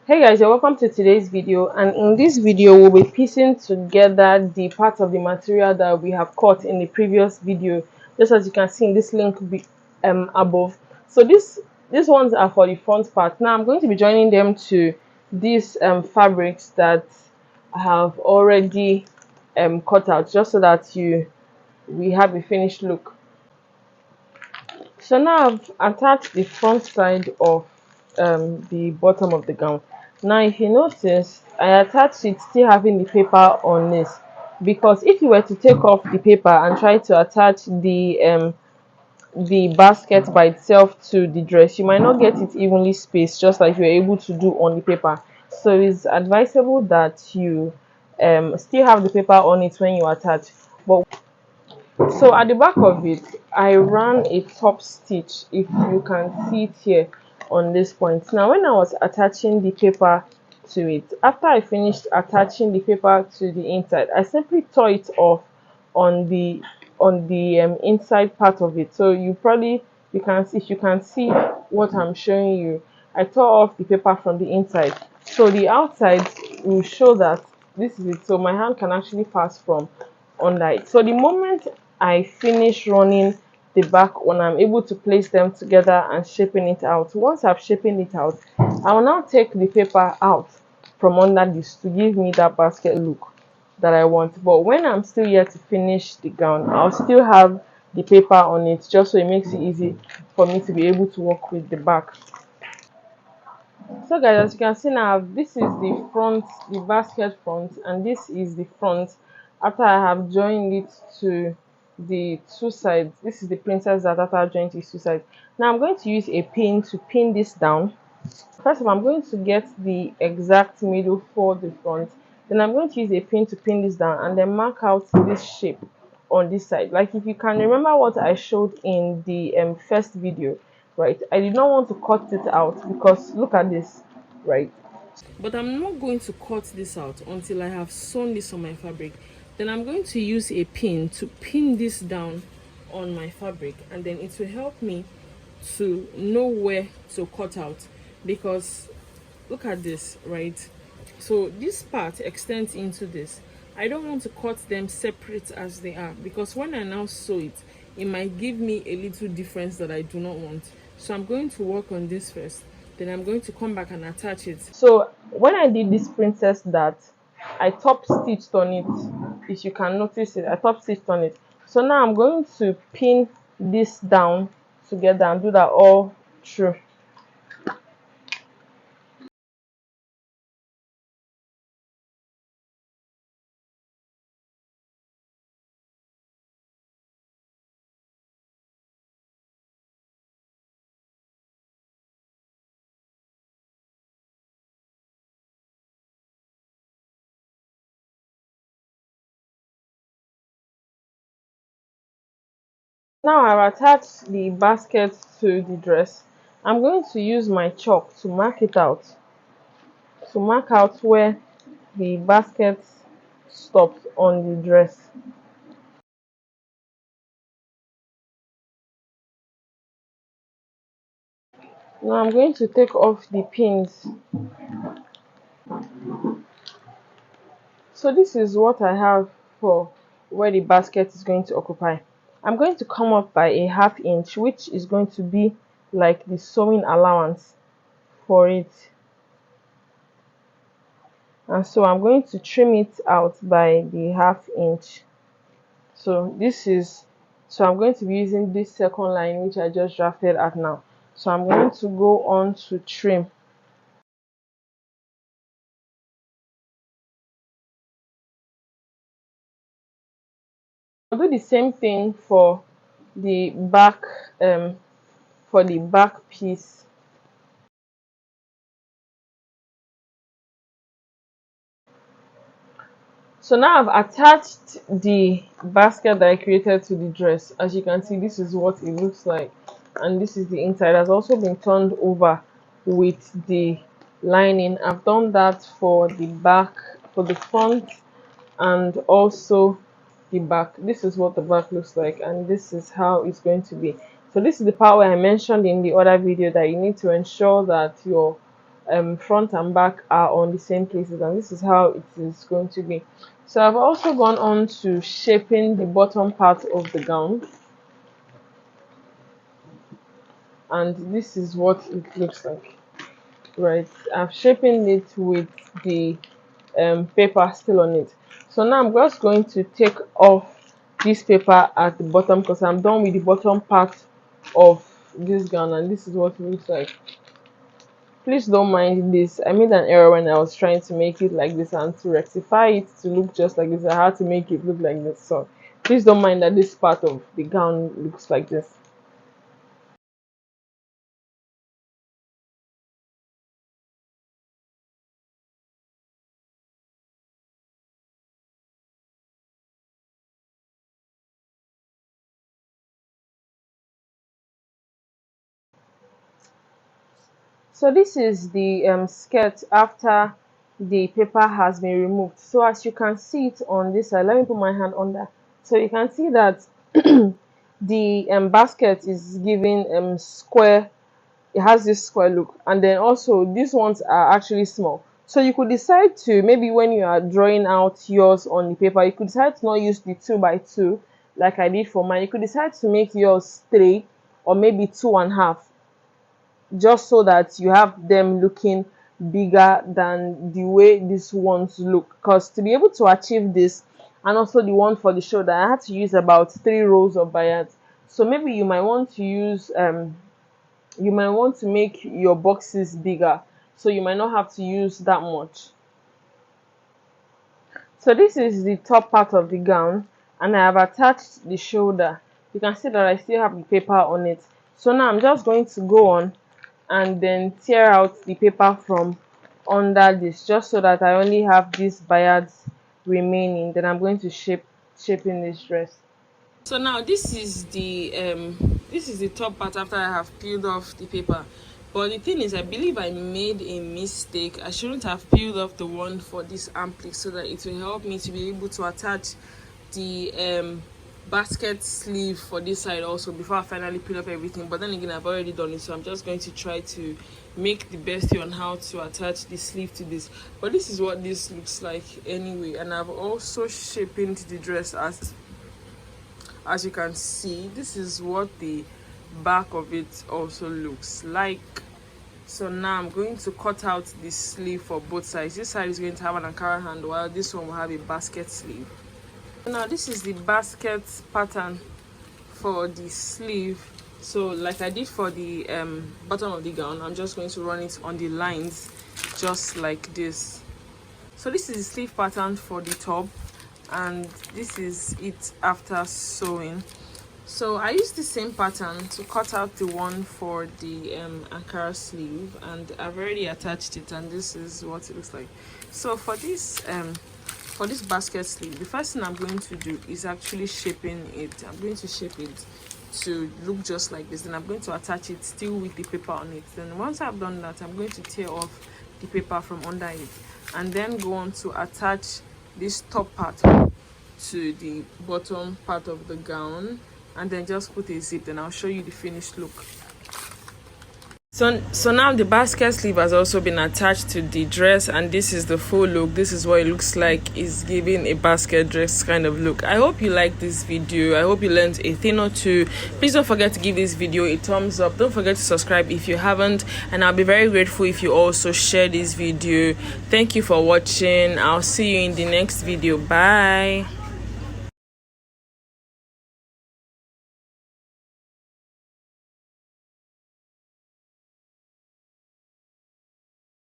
Hey guys, you're welcome to today's video, and in this video we'll be piecing together the parts of the material that we have cut in the previous video, just as you can see in this link above. So these ones are for the front part. Now I'm going to be joining them to these fabrics that I have already cut out, just so that we have a finished look. So now I've attached the front side of the bottom of the gown. Now if you notice, I attached it still having the paper on this, because if you were to take off the paper and try to attach the basket by itself to the dress, you might not get it evenly spaced, just like you're able to do on the paper. So it's advisable that you still have the paper on it when you attach. But so at the back of it, I ran a top stitch, if you can see it here on this point. Now when I was attaching the paper to it, after I finished attaching the paper to the inside, I simply tore it off on the inside part of it. So you can see, if you can see what I'm showing you, I tore off the paper from the inside, so the outside will show that this is it, so my hand can actually pass from under it. So the moment I finish running the back, when I'm able to place them together and shaping it out, once I've shaping it out, I will now take the paper out from under this to give me that basket look that I want. But when I'm still here to finish the gown, I'll still have the paper on it, just so it makes it easy for me to be able to work with the back. So guys, as you can see now, this is the front, the basket front, and this is the front after I have joined it to the two sides. This is the princess that after I joined these two sides. Now I'm going to use a pin to pin this down. First of all, I'm going to get the exact middle for the front. Then I'm going to use a pin to pin this down, and then mark out this shape on this side. Like if you can remember what I showed in the first video, right? I did not want to cut it out, because look at this, right? But I'm not going to cut this out until I have sewn this on my fabric. Then I'm going to use a pin to pin this down on my fabric, and then it will help me to know where to cut out, because look at this, right? So this part extends into this. I don't want to cut them separate as they are, because when I now sew it, it might give me a little difference that I do not want. So I'm going to work on this first, then I'm going to come back and attach it. So when I did this princess dart, I top stitched on it. If you can notice it, I top stitched on it. So now I'm going to pin this down together and do that all through. Now I've attached the basket to the dress. I'm going to use my chalk to mark it out, where the basket stops on the dress. Now I'm going to take off the pins. So this is what I have for where the basket is going to occupy. I'm going to come up by a ½ inch, which is going to be like the sewing allowance for it. And so I'm going to trim it out by the ½ inch. So I'm going to be using this second line, which I just drafted at now. So I'm going to go on to trim. I'll do the same thing for the back piece. So now I've attached the basket that I created to the dress. As you can see, this is what it looks like, and this is the inside. It has also been turned over with the lining. I've done that for the back, for the front, and also the back. This is what the back looks like, and this is how it's going to be. So this is the part where I mentioned in the other video that you need to ensure that your front and back are on the same places, and this is how it is going to be. So I've also gone on to shaping the bottom part of the gown, and this is what it looks like. Right, I'm shaping it with the paper still on it. So now I'm just going to take off this paper at the bottom because I'm done with the bottom part of this gown, and this is what it looks like. Please don't mind this. I made an error when I was trying to make it like this, and to rectify it to look just like this I had to make it look like this. So please don't mind that this part of the gown looks like this. So this is the skirt after the paper has been removed. So as you can see it on this side, let me put my hand under. So you can see that the basket is giving square. It has this square look, and then also these ones are actually small. So you could decide to, maybe when you are drawing out yours on the paper, you could decide to not use the 2 by 2 like I did for mine. You could decide to make yours 3 or maybe 2.5, just so that you have them looking bigger than the way these ones look. Because to be able to achieve this, and also the one for the shoulder, I had to use about 3 rows of bayards. So maybe you might want to use you might want to make your boxes bigger, so you might not have to use that much. So this is the top part of the gown, and I have attached the shoulder. You can see that I still have the paper on it. So now I'm just going to go on and then tear out the paper from under this, just so that I only have these bayards remaining. Then I'm going to shaping this dress. So now this is the top part after I have peeled off the paper. But the thing is, I believe I made a mistake. I shouldn't have peeled off the one for this ampli, so that it will help me to be able to attach the basket sleeve for this side also before I finally peel off everything. But then again, I've already done it, so I'm just going to try to make the best way on how to attach the sleeve to this. But this is what this looks like anyway, and I've also shaped the dress as you can see. This is what the back of it also looks like. So now I'm going to cut out the sleeve for both sides. This side is going to have an Ankara hand, while this one will have a basket sleeve. Now this is the basket pattern for the sleeve. So like I did for the bottom of the gown, I'm just going to run it on the lines just like this. So this is the sleeve pattern for the top, and this is it after sewing. So I used the same pattern to cut out the one for the Ankara sleeve, and I've already attached it, and this is what it looks like. So for this basket sleeve, the first thing I'm going to do is actually shaping it. I'm going to shape it to look just like this. Then I'm going to attach it still with the paper on it. Then once I've done that, I'm going to tear off the paper from under it, and then go on to attach this top part to the bottom part of the gown, and then just put a zip. Then I'll show you the finished look. So now the basket sleeve has also been attached to the dress, and this is the full look. This is what it looks like. It's giving a basket dress kind of look. I hope you liked this video. I hope you learned a thing or two. Please don't forget to give this video a thumbs up. Don't forget to subscribe if you haven't, and I'll be very grateful if you also share this video. Thank you for watching. I'll see you in the next video. Bye.